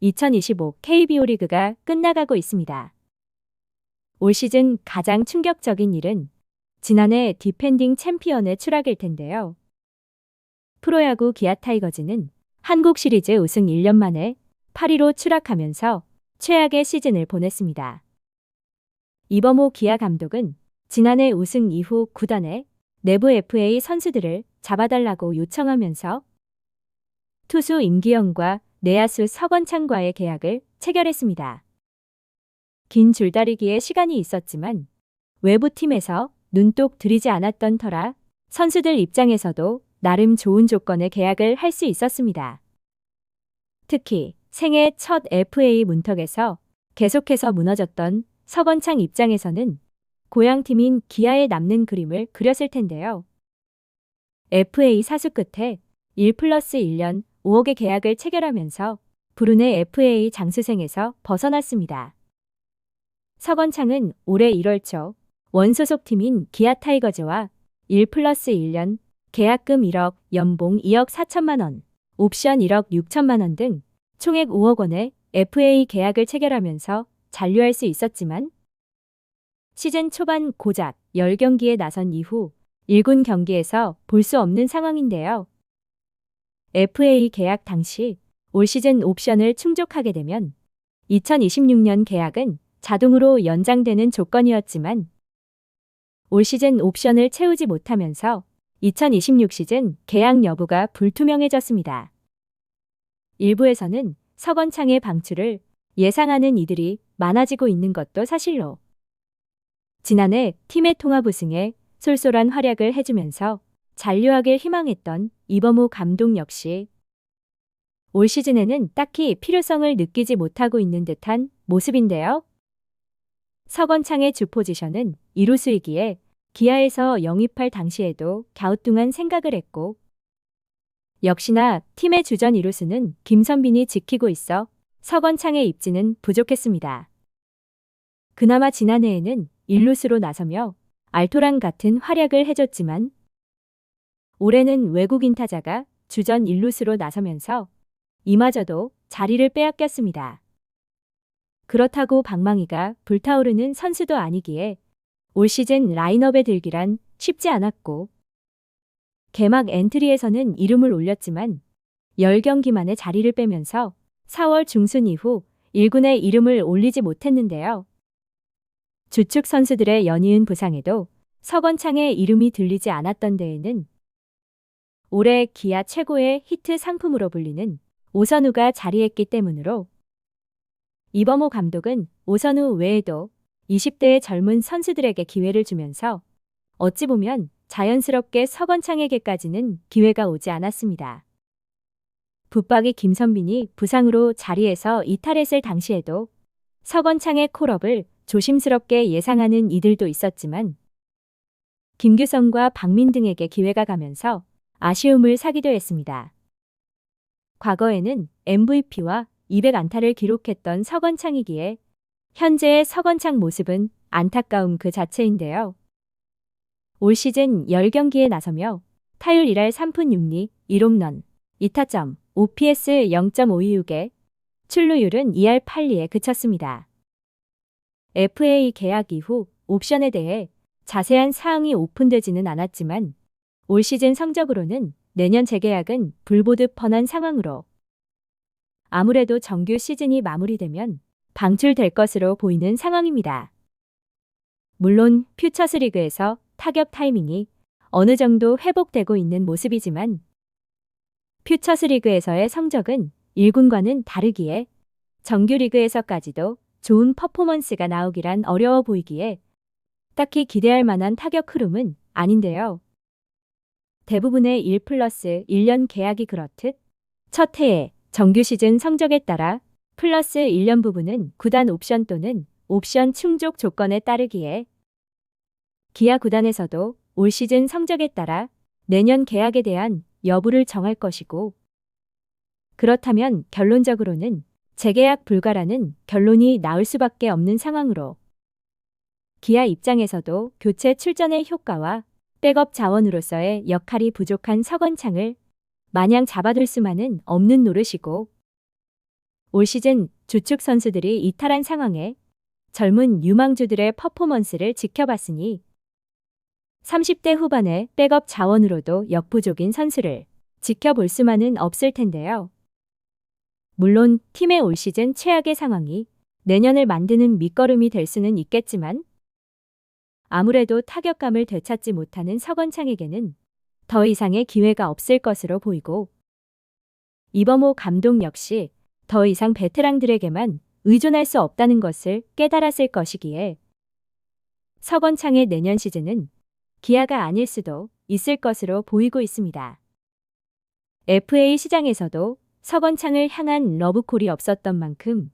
2025 KBO 리그가 끝나가고 있습니다. 올 시즌 가장 충격적인 일은 지난해 디펜딩 챔피언의 추락일 텐데요. 프로야구 기아 타이거즈는 한국 시리즈 우승 1년 만에 8위로 추락하면서 최악의 시즌을 보냈습니다. 이범호 기아 감독은 지난해 우승 이후 구단에 내부 FA 선수들을 잡아달라고 요청하면서 투수 임기영과 내야수 서건창과의 계약을 체결했습니다. 긴 줄다리기에 시간이 있었지만 외부 팀에서 눈독 들이지 않았던 터라 선수들 입장에서도 나름 좋은 조건의 계약을 할 수 있었습니다. 특히 생애 첫 FA 문턱에서 계속해서 무너졌던 서건창 입장에서는 고향팀인 기아에 남는 그림을 그렸을 텐데요. FA 사수 끝에 1+1년 5억의 계약을 체결하면서 불운의 FA 장수생에서 벗어났습니다. 서건창은 올해 1월 초 원소속 팀인 기아 타이거즈와 1+1년 계약금 1억, 연봉 2억 4천만 원, 옵션 1억 6천만 원 등 총액 5억 원의 FA 계약을 체결하면서 잔류할 수 있었지만 시즌 초반 고작 10경기에 나선 이후 1군 경기에서 볼 수 없는 상황인데요. FA 계약 당시 올 시즌 옵션을 충족하게 되면 2026년 계약은 자동으로 연장되는 조건이었지만 올 시즌 옵션을 채우지 못하면서 2026 시즌 계약 여부가 불투명해졌습니다. 일부에서는 서건창의 방출을 예상하는 이들이 많아지고 있는 것도 사실로 지난해 팀의 통합 우승에 쏠쏠한 활약을 해주면서 잔류하길 희망했던 이범호 감독 역시 올 시즌에는 딱히 필요성을 느끼지 못하고 있는 듯한 모습인데요. 서건창의 주 포지션은 2루수이기에 기아에서 영입할 당시에도 갸우뚱한 생각을 했고 역시나 팀의 주전 2루수는 김선빈이 지키고 있어 서건창의 입지는 부족했습니다. 그나마 지난해에는 1루수로 나서며 알토란 같은 활약을 해줬지만 올해는 외국인 타자가 주전 1루수로 나서면서 이마저도 자리를 빼앗겼습니다. 그렇다고 방망이가 불타오르는 선수도 아니기에 올 시즌 라인업에 들기란 쉽지 않았고 개막 엔트리에서는 이름을 올렸지만 10경기 만에 자리를 빼면서 4월 중순 이후 1군에 이름을 올리지 못했는데요. 주축 선수들의 연이은 부상에도 서건창의 이름이 들리지 않았던 데에는 올해 기아 최고의 히트 상품으로 불리는 오선우가 자리했기 때문으로 이범호 감독은 오선우 외에도 20대의 젊은 선수들에게 기회를 주면서 어찌 보면 자연스럽게 서건창에게까지는 기회가 오지 않았습니다. 붙박이 김선빈이 부상으로 자리에서 이탈했을 당시에도 서건창의 콜업을 조심스럽게 예상하는 이들도 있었지만 김규성과 박민 등에게 기회가 가면서 아쉬움을 사기도 했습니다. 과거에는 MVP와 200안타를 기록했던 서건창이기에 현재의 서건창 모습은 안타까움 그 자체인데요. 올 시즌 10경기에 나서며 타율 1할 3푼 6리, 1홈런, 2타점, OPS 0.526에 출루율은 2할 8리에 그쳤습니다. FA 계약 이후 옵션에 대해 자세한 사항이 오픈되지는 않았지만 올 시즌 성적으로는 내년 재계약은 불보듯 뻔한 상황으로 아무래도 정규 시즌이 마무리되면 방출될 것으로 보이는 상황입니다. 물론 퓨처스리그에서 타격 타이밍이 어느 정도 회복되고 있는 모습이지만 퓨처스리그에서의 성적은 1군과는 다르기에 정규리그에서까지도 좋은 퍼포먼스가 나오기란 어려워 보이기에 딱히 기대할 만한 타격 흐름은 아닌데요. 대부분의 1+1년 계약이 그렇듯 첫 해에 정규 시즌 성적에 따라 플러스 1년 부분은 구단 옵션 또는 옵션 충족 조건에 따르기에 기아 구단에서도 올 시즌 성적에 따라 내년 계약에 대한 여부를 정할 것이고 그렇다면 결론적으로는 재계약 불가라는 결론이 나올 수밖에 없는 상황으로 기아 입장에서도 교체 출전의 효과와 백업 자원으로서의 역할이 부족한 서건창을 마냥 잡아둘 수만은 없는 노릇이고 올 시즌 주축 선수들이 이탈한 상황에 젊은 유망주들의 퍼포먼스를 지켜봤으니 30대 후반의 백업 자원으로도 역부족인 선수를 지켜볼 수만은 없을 텐데요. 물론 팀의 올 시즌 최악의 상황이 내년을 만드는 밑거름이 될 수는 있겠지만 아무래도 타격감을 되찾지 못하는 서건창에게는 더 이상의 기회가 없을 것으로 보이고 이범호 감독 역시 더 이상 베테랑들에게만 의존할 수 없다는 것을 깨달았을 것이기에 서건창의 내년 시즌은 기아가 아닐 수도 있을 것으로 보이고 있습니다. FA 시장에서도 서건창을 향한 러브콜이 없었던 만큼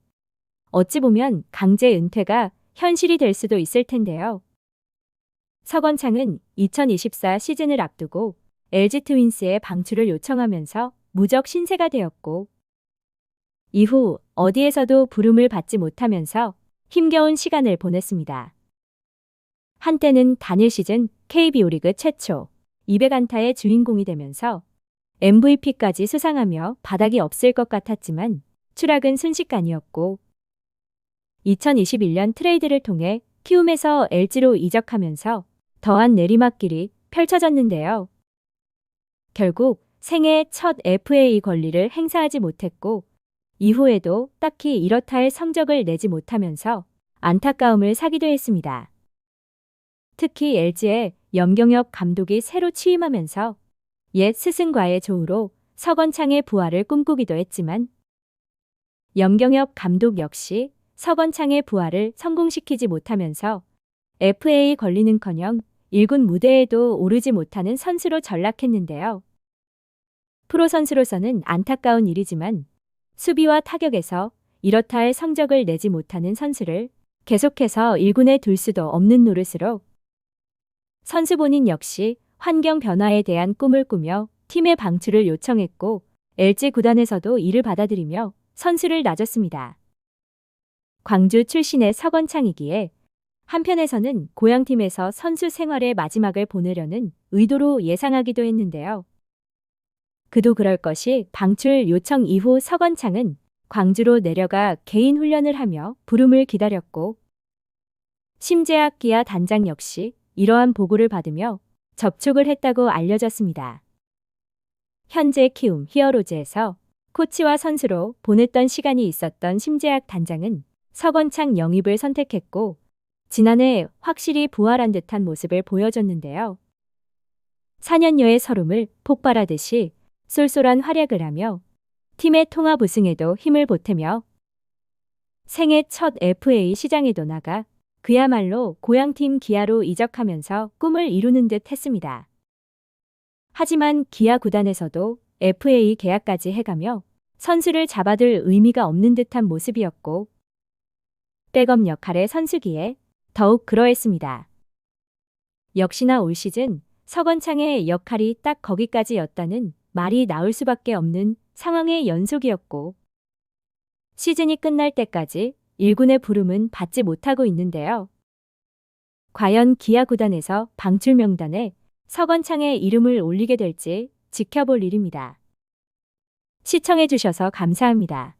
어찌 보면 강제 은퇴가 현실이 될 수도 있을 텐데요. 서건창은 2024 시즌을 앞두고 LG 트윈스의 방출을 요청하면서 무적 신세가 되었고 이후 어디에서도 부름을 받지 못하면서 힘겨운 시간을 보냈습니다. 한때는 단일 시즌 KBO 리그 최초 200안타의 주인공이 되면서 MVP까지 수상하며 바닥이 없을 것 같았지만 추락은 순식간이었고 2021년 트레이드를 통해 키움에서 LG로 이적하면서 더한 내리막길이 펼쳐졌는데요. 결국 생애 첫 FA 권리를 행사하지 못했고 이후에도 딱히 이렇다 할 성적을 내지 못하면서 안타까움을 사기도 했습니다. 특히 LG의 염경엽 감독이 새로 취임하면서 옛 스승과의 조우로 서건창의 부활을 꿈꾸기도 했지만 염경엽 감독 역시 서건창의 부활을 성공시키지 못하면서 FA 권리는커녕 1군 무대에도 오르지 못하는 선수로 전락했는데요. 프로 선수로서는 안타까운 일이지만 수비와 타격에서 이렇다 할 성적을 내지 못하는 선수를 계속해서 1군에 둘 수도 없는 노릇으로 선수 본인 역시 환경 변화에 대한 꿈을 꾸며 팀의 방출을 요청했고 LG 구단에서도 이를 받아들이며 선수를 놔줬습니다. 광주 출신의 서건창이기에 한편에서는 고향팀에서 선수 생활의 마지막을 보내려는 의도로 예상하기도 했는데요. 그도 그럴 것이 방출 요청 이후 서건창은 광주로 내려가 개인 훈련을 하며 부름을 기다렸고 심재학 기아 단장 역시 이러한 보고를 받으며 접촉을 했다고 알려졌습니다. 현재 키움 히어로즈에서 코치와 선수로 보냈던 시간이 있었던 심재학 단장은 서건창 영입을 선택했고 지난해 확실히 부활한 듯한 모습을 보여줬는데요. 4년여의 서름을 폭발하듯이 쏠쏠한 활약을 하며 팀의 통합 우승에도 힘을 보태며 생애 첫 FA 시장에도 나가 그야말로 고향팀 기아로 이적하면서 꿈을 이루는 듯 했습니다. 하지만 기아 구단에서도 FA 계약까지 해가며 선수를 잡아둘 의미가 없는 듯한 모습이었고 백업 역할의 선수기에 더욱 그러했습니다. 역시나 올 시즌 서건창의 역할이 딱 거기까지였다는 말이 나올 수밖에 없는 상황의 연속이었고 시즌이 끝날 때까지 1군의 부름은 받지 못하고 있는데요. 과연 기아 구단에서 방출 명단에 서건창의 이름을 올리게 될지 지켜볼 일입니다. 시청해주셔서 감사합니다.